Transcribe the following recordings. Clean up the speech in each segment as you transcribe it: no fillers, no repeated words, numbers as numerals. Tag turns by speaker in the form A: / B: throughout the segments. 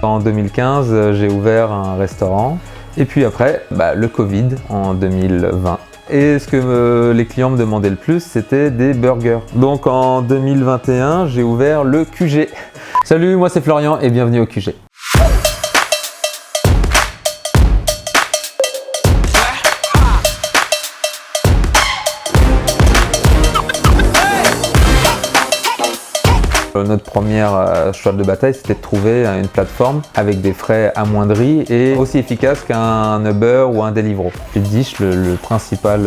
A: En 2015, j'ai ouvert un restaurant. Et puis après, le Covid en 2020. Et ce que les clients me demandaient le plus, c'était des burgers. Donc en 2021, j'ai ouvert le QG. Salut, moi c'est Florian et bienvenue au QG. Notre première cheval de bataille, c'était de trouver une plateforme avec des frais amoindris et aussi efficace qu'un Uber ou un Deliveroo. Flipdish, le principal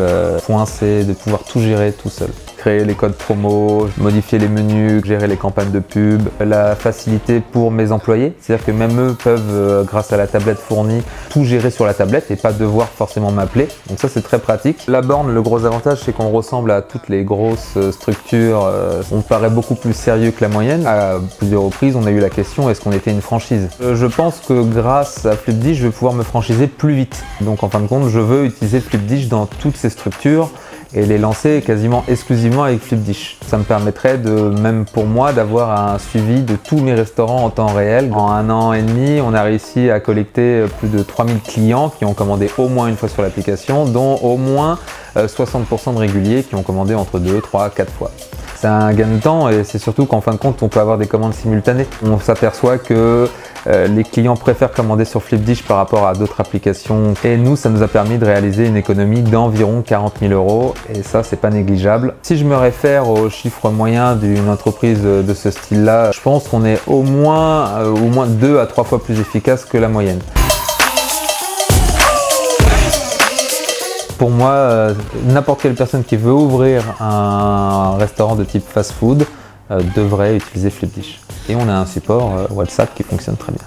A: point, c'est de pouvoir tout gérer tout seul. Créer les codes promo, modifier les menus, gérer les campagnes de pub, la facilité pour mes employés, c'est-à-dire que même eux peuvent, grâce à la tablette fournie, tout gérer sur la tablette et pas devoir forcément m'appeler. Donc ça c'est très pratique. La borne, le gros avantage, c'est qu'on ressemble à toutes les grosses structures. On paraît beaucoup plus sérieux que la moyenne. À plusieurs reprises, on a eu la question, est-ce qu'on était une franchise? Je pense que grâce à Flipdish, je vais pouvoir me franchiser plus vite. Donc en fin de compte, je veux utiliser Flipdish dans toutes ces structures et les lancer quasiment exclusivement avec Flipdish. Ça me permettrait même pour moi, d'avoir un suivi de tous mes restaurants en temps réel. En 1 an et demi, on a réussi à collecter plus de 3000 clients qui ont commandé au moins une fois sur l'application, dont au moins 60% de réguliers qui ont commandé entre 2, 3, 4 fois. C'est un gain de temps et c'est surtout qu'en fin de compte, on peut avoir des commandes simultanées. On s'aperçoit que les clients préfèrent commander sur Flipdish par rapport à d'autres applications. Et nous, ça nous a permis de réaliser une économie d'environ 40 000 € et ça, c'est pas négligeable. Si je me réfère au chiffre moyen d'une entreprise de ce style-là, je pense qu'on est au moins 2 à 3 fois plus efficace que la moyenne. Pour moi, n'importe quelle personne qui veut ouvrir un restaurant de type fast-food devrait utiliser Flipdish. Et on a un support WhatsApp qui fonctionne très bien.